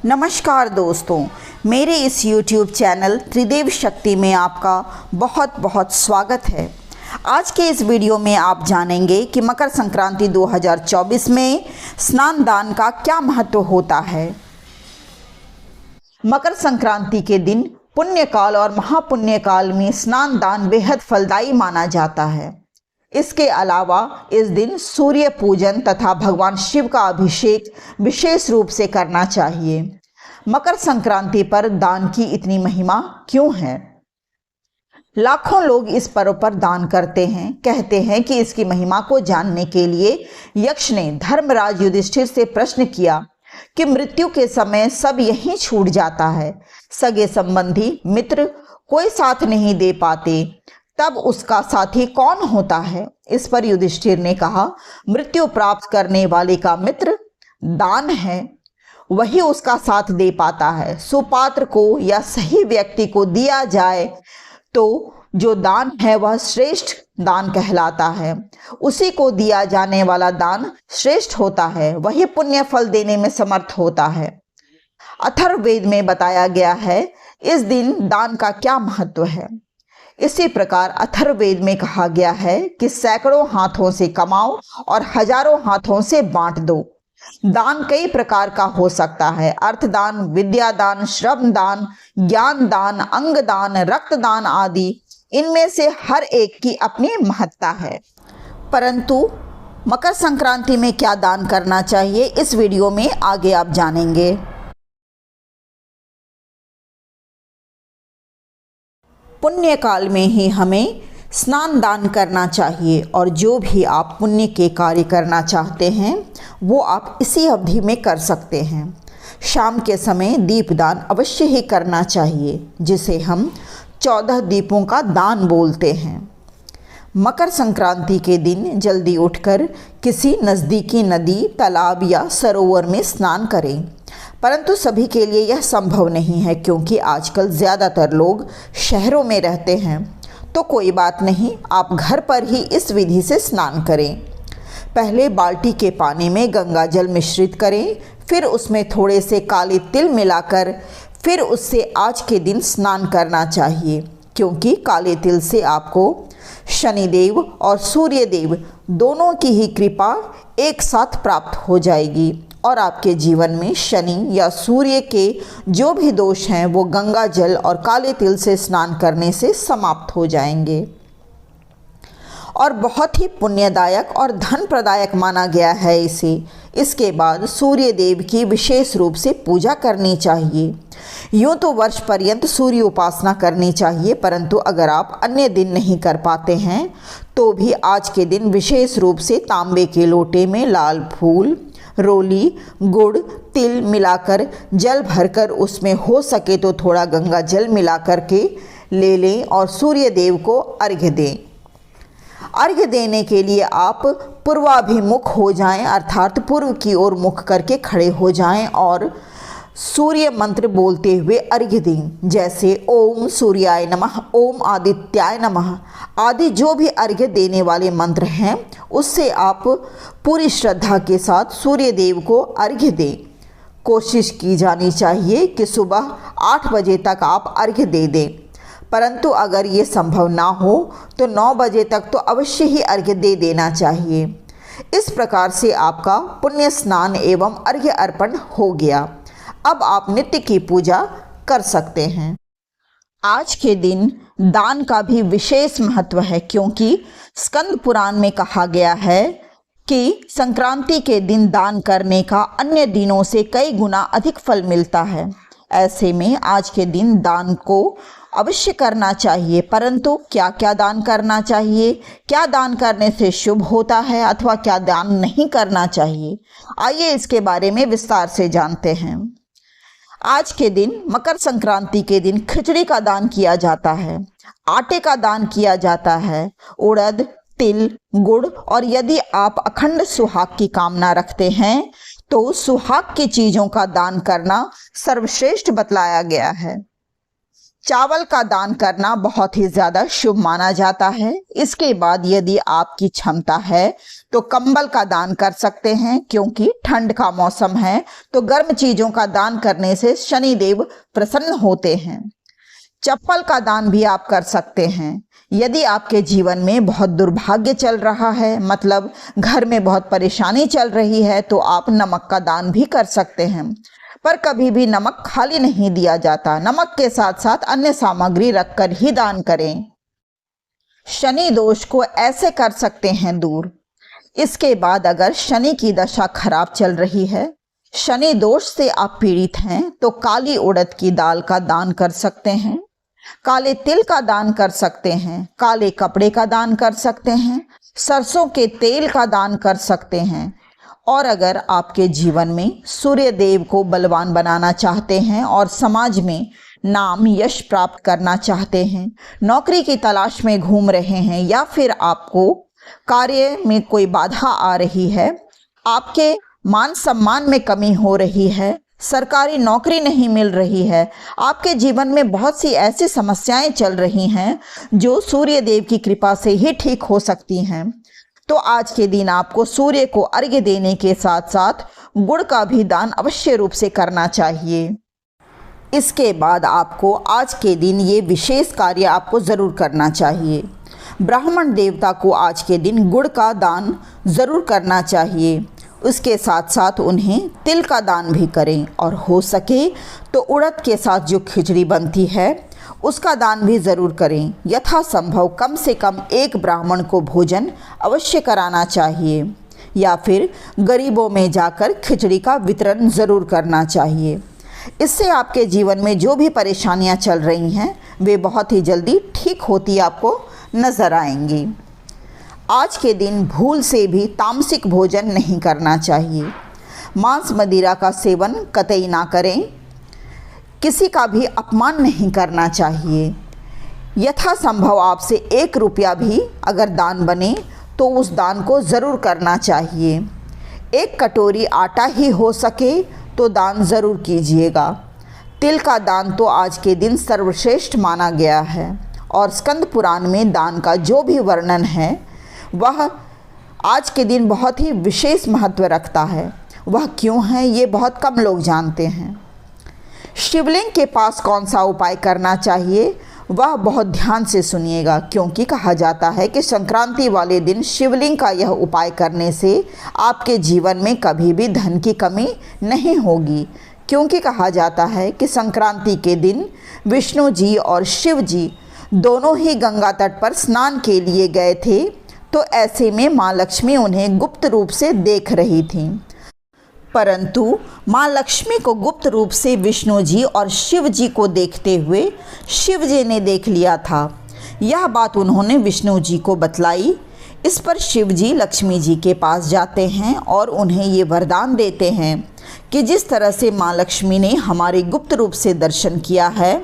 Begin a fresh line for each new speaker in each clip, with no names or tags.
नमस्कार दोस्तों, मेरे इस YouTube चैनल त्रिदेव शक्ति में आपका बहुत बहुत स्वागत है। आज के इस वीडियो में आप जानेंगे कि मकर संक्रांति 2024 में स्नान दान का क्या महत्व होता है। मकर संक्रांति के दिन पुण्य काल और महापुण्य काल में स्नान दान बेहद फलदायी माना जाता है। इसके अलावा इस दिन सूर्य पूजन तथा भगवान शिव का अभिषेक विशेष रूप से करना चाहिए। मकर संक्रांति पर दान की इतनी महिमा क्यों है? लाखों लोग इस पर्व पर दान करते हैं। कहते हैं कि इसकी महिमा को जानने के लिए यक्ष ने धर्मराज युधिष्ठिर से प्रश्न किया कि मृत्यु के समय सब यहीं छूट जाता है, सगे संबंधी मित्र कोई साथ नहीं दे पाते, तब उसका साथी कौन होता है? इस पर युधिष्ठिर ने कहा, मृत्यु प्राप्त करने वाले का मित्र दान है, वही उसका साथ दे पाता है। सुपात्र को या सही व्यक्ति को दिया जाए तो जो दान है वह श्रेष्ठ दान कहलाता है। उसी को दिया जाने वाला दान श्रेष्ठ होता है, वही पुण्य फल देने में समर्थ होता है। अथर्ववेद में बताया गया है इस दिन दान का क्या महत्व है। इसी प्रकार अथर्ववेद में कहा गया है कि सैकड़ों हाथों से कमाओ और हजारों हाथों से बांट दो। दान कई प्रकार का हो सकता है। अर्थदान, विद्यादान, श्रम दान, ज्ञान दान, अंग दान, रक्तदान आदि। इनमें से हर एक की अपनी महत्ता है। परंतु मकर संक्रांति में क्या दान करना चाहिए, इस वीडियो में आगे आप जानेंगे। पुण्य काल में ही हमें स्नान दान करना चाहिए और जो भी आप पुण्य के कार्य करना चाहते हैं वो आप इसी अवधि में कर सकते हैं। शाम के समय दीपदान अवश्य ही करना चाहिए, जिसे हम 14 दीपों का दान बोलते हैं। मकर संक्रांति के दिन जल्दी उठकर किसी नज़दीकी नदी, तालाब या सरोवर में स्नान करें। परंतु सभी के लिए यह संभव नहीं है, क्योंकि आजकल ज़्यादातर लोग शहरों में रहते हैं। तो कोई बात नहीं, आप घर पर ही इस विधि से स्नान करें। पहले बाल्टी के पानी में गंगा जल मिश्रित करें, फिर उसमें थोड़े से काले तिल मिलाकर फिर उससे आज के दिन स्नान करना चाहिए, क्योंकि काले तिल से आपको शनिदेव और सूर्यदेव दोनों की ही कृपा एक साथ प्राप्त हो जाएगी और आपके जीवन में शनि या सूर्य के जो भी दोष हैं वो गंगा जल और काले तिल से स्नान करने से समाप्त हो जाएंगे। और बहुत ही पुण्यदायक और धन प्रदायक माना गया है इसे। इसके बाद सूर्य देव की विशेष रूप से पूजा करनी चाहिए। यूँ तो वर्ष पर्यंत सूर्य उपासना करनी चाहिए, परंतु अगर आप अन्य दिन नहीं कर पाते हैं तो भी आज के दिन विशेष रूप से तांबे के लोटे में लाल फूल, रोली, गुड़, तिल मिलाकर जल भरकर उसमें हो सके तो थोड़ा गंगा जल मिला करके ले लें और सूर्य देव को अर्घ्य दें। अर्घ्य देने के लिए आप पूर्वाभिमुख हो जाएं, अर्थात पूर्व की ओर मुख करके खड़े हो जाएं और सूर्य मंत्र बोलते हुए अर्घ्य दें। जैसे ओम सूर्याय नमः, ओम आदित्याय नमः आदि जो भी अर्घ्य देने वाले मंत्र हैं उससे आप पूरी श्रद्धा के साथ सूर्य देव को अर्घ्य दें। कोशिश की जानी चाहिए कि सुबह 8 बजे तक आप अर्घ्य दे दें, परंतु अगर ये संभव ना हो तो 9 बजे तक तो अवश्य ही अर्घ्य दे देना चाहिए। इस प्रकार से आपका पुण्य स्नान एवं अर्घ्य अर्पण हो गया। अब आप नित्य की पूजा कर सकते हैं। आज के दिन दान का भी विशेष महत्व है, क्योंकि स्कंद पुराण में कहा गया है कि संक्रांति के दिन दान करने का अन्य दिनों से कई गुना अधिक फल मिलता है। ऐसे में आज के दिन दान को अवश्य करना चाहिए। परंतु क्या क्या दान करना चाहिए, क्या दान करने से शुभ होता है अथवा क्या दान नहीं करना चाहिए, आइए इसके बारे में विस्तार से जानते हैं। आज के दिन मकर संक्रांति के दिन खिचड़ी का दान किया जाता है, आटे का दान किया जाता है, उड़द, तिल, गुड़ और यदि आप अखंड सुहाग की कामना रखते हैं तो सुहाग की चीजों का दान करना सर्वश्रेष्ठ बतलाया गया है। चावल का दान करना बहुत ही ज़्यादा शुभ माना जाता है। इसके बाद यदि आपकी क्षमता है तो कंबल का दान कर सकते हैं, क्योंकि ठंड का मौसम है तो गर्म चीज़ों का दान करने से शनिदेव प्रसन्न होते हैं। चप्पल का दान भी आप कर सकते हैं। यदि आपके जीवन में बहुत दुर्भाग्य चल रहा है, मतलब घर में बहुत परेशानी चल रही है, तो आप नमक का दान भी कर सकते हैं। पर कभी भी नमक खाली नहीं दिया जाता, नमक के साथ साथ अन्य सामग्री रखकर ही दान करें। शनि दोष को ऐसे कर सकते हैं दूर। इसके बाद अगर शनि की दशा खराब चल रही है, शनि दोष से आप पीड़ित हैं, तो काली उड़द की दाल का दान कर सकते हैं, काले तिल का दान कर सकते हैं, काले कपड़े का दान कर सकते हैं, सरसों के तेल का दान कर सकते हैं। और अगर आपके जीवन में सूर्य देव को बलवान बनाना चाहते हैं और समाज में नाम यश प्राप्त करना चाहते हैं, नौकरी की तलाश में घूम रहे हैं, या फिर आपको कार्य में कोई बाधा आ रही है, आपके मान सम्मान में कमी हो रही है, सरकारी नौकरी नहीं मिल रही है, आपके जीवन में बहुत सी ऐसी समस्याएं चल रही हैं जो सूर्य देव की कृपा से ही ठीक हो सकती हैं, तो आज के दिन आपको सूर्य को अर्घ्य देने के साथ साथ गुड़ का भी दान अवश्य रूप से करना चाहिए। इसके बाद आपको आज के दिन ये विशेष कार्य आपको ज़रूर करना चाहिए। ब्राह्मण देवता को आज के दिन गुड़ का दान ज़रूर करना चाहिए। उसके साथ साथ उन्हें तिल का दान भी करें, और हो सके तो उड़द के साथ जो खिचड़ी बनती है उसका दान भी ज़रूर करें। यथासंभव कम से कम एक ब्राह्मण को भोजन अवश्य कराना चाहिए, या फिर गरीबों में जाकर खिचड़ी का वितरण ज़रूर करना चाहिए। इससे आपके जीवन में जो भी परेशानियां चल रही हैं वे बहुत ही जल्दी ठीक होती आपको नज़र आएंगी। आज के दिन भूल से भी तामसिक भोजन नहीं करना चाहिए। मांस मदिरा का सेवन कतई ना करें। किसी का भी अपमान नहीं करना चाहिए। यथासंभव आपसे 1 रुपया भी अगर दान बने तो उस दान को ज़रूर करना चाहिए। 1 कटोरी आटा ही हो सके तो दान ज़रूर कीजिएगा। तिल का दान तो आज के दिन सर्वश्रेष्ठ माना गया है, और स्कंद पुराण में दान का जो भी वर्णन है वह आज के दिन बहुत ही विशेष महत्व रखता है। वह क्यों है ये बहुत कम लोग जानते हैं। शिवलिंग के पास कौन सा उपाय करना चाहिए वह बहुत ध्यान से सुनिएगा, क्योंकि कहा जाता है कि संक्रांति वाले दिन शिवलिंग का यह उपाय करने से आपके जीवन में कभी भी धन की कमी नहीं होगी। क्योंकि कहा जाता है कि संक्रांति के दिन विष्णु जी और शिव जी दोनों ही गंगा तट पर स्नान के लिए गए थे, तो ऐसे में माँ लक्ष्मी उन्हें गुप्त रूप से देख रही थीं। परंतु माँ लक्ष्मी को गुप्त रूप से विष्णु जी और शिव जी को देखते हुए शिव जी ने देख लिया था। यह बात उन्होंने विष्णु जी को बतलाई। इस पर शिव जी लक्ष्मी जी के पास जाते हैं और उन्हें ये वरदान देते हैं कि जिस तरह से माँ लक्ष्मी ने हमारे गुप्त रूप से दर्शन किया है,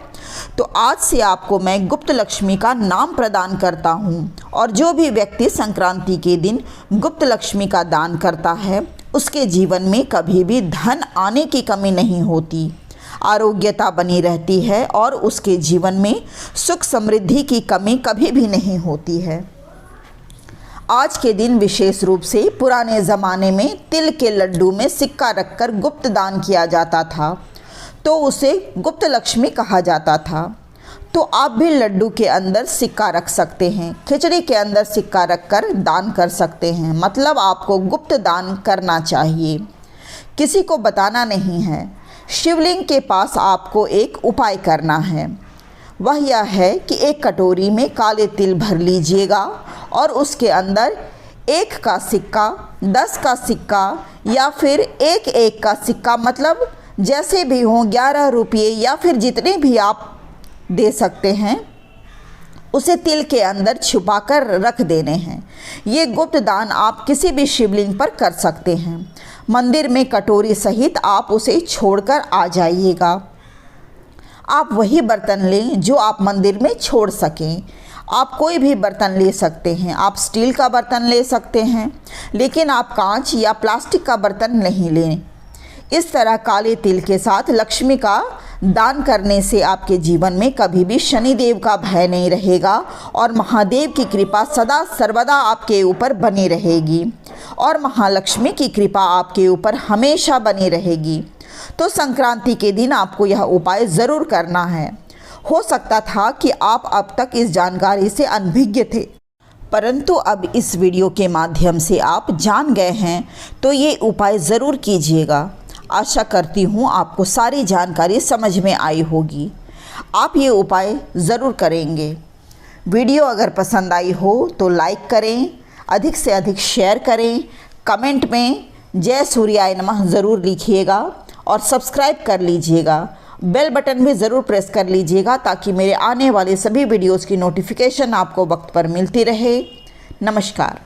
तो आज से आपको मैं गुप्त लक्ष्मी का नाम प्रदान करता हूँ, और जो भी व्यक्ति संक्रांति के दिन गुप्त लक्ष्मी का दान करता है उसके जीवन में कभी भी धन आने की कमी नहीं होती, आरोग्यता बनी रहती है, और उसके जीवन में सुख समृद्धि की कमी कभी भी नहीं होती है। आज के दिन विशेष रूप से पुराने ज़माने में तिल के लड्डू में सिक्का रखकर गुप्त दान किया जाता था, तो उसे गुप्त लक्ष्मी कहा जाता था। तो आप भी लड्डू के अंदर सिक्का रख सकते हैं, खिचड़ी के अंदर सिक्का रखकर दान कर सकते हैं। मतलब आपको गुप्त दान करना चाहिए, किसी को बताना नहीं है। शिवलिंग के पास आपको एक उपाय करना है, वह यह है कि 1 कटोरी में काले तिल भर लीजिएगा, और उसके अंदर 1 का सिक्का, 10 का सिक्का, या फिर 1-1 का सिक्का, मतलब जैसे भी हों 11 रुपये या फिर जितने भी आप दे सकते हैं, उसे तिल के अंदर छुपाकर रख देने हैं। ये गुप्त दान आप किसी भी शिवलिंग पर कर सकते हैं। मंदिर में कटोरी सहित आप उसे छोड़कर आ जाइएगा। आप वही बर्तन लें जो आप मंदिर में छोड़ सकें। आप कोई भी बर्तन ले सकते हैं, आप स्टील का बर्तन ले सकते हैं, लेकिन आप कांच या प्लास्टिक का बर्तन नहीं लें। इस तरह काले तिल के साथ लक्ष्मी का दान करने से आपके जीवन में कभी भी शनिदेव का भय नहीं रहेगा और महादेव की कृपा सदा सर्वदा आपके ऊपर बनी रहेगी और महालक्ष्मी की कृपा आपके ऊपर हमेशा बनी रहेगी। तो संक्रांति के दिन आपको यह उपाय ज़रूर करना है। हो सकता था कि आप अब तक इस जानकारी से अनभिज्ञ थे, परंतु अब इस वीडियो के माध्यम से आप जान गए हैं, तो ये उपाय ज़रूर कीजिएगा। आशा करती हूँ आपको सारी जानकारी समझ में आई होगी। आप ये उपाय ज़रूर करेंगे। वीडियो अगर पसंद आई हो तो लाइक करें, अधिक से अधिक शेयर करें, कमेंट में जय सूर्याय नमः ज़रूर लिखिएगा और सब्सक्राइब कर लीजिएगा। बेल बटन भी ज़रूर प्रेस कर लीजिएगा ताकि मेरे आने वाले सभी वीडियोज़ की नोटिफिकेशन आपको वक्त पर मिलती रहे। नमस्कार।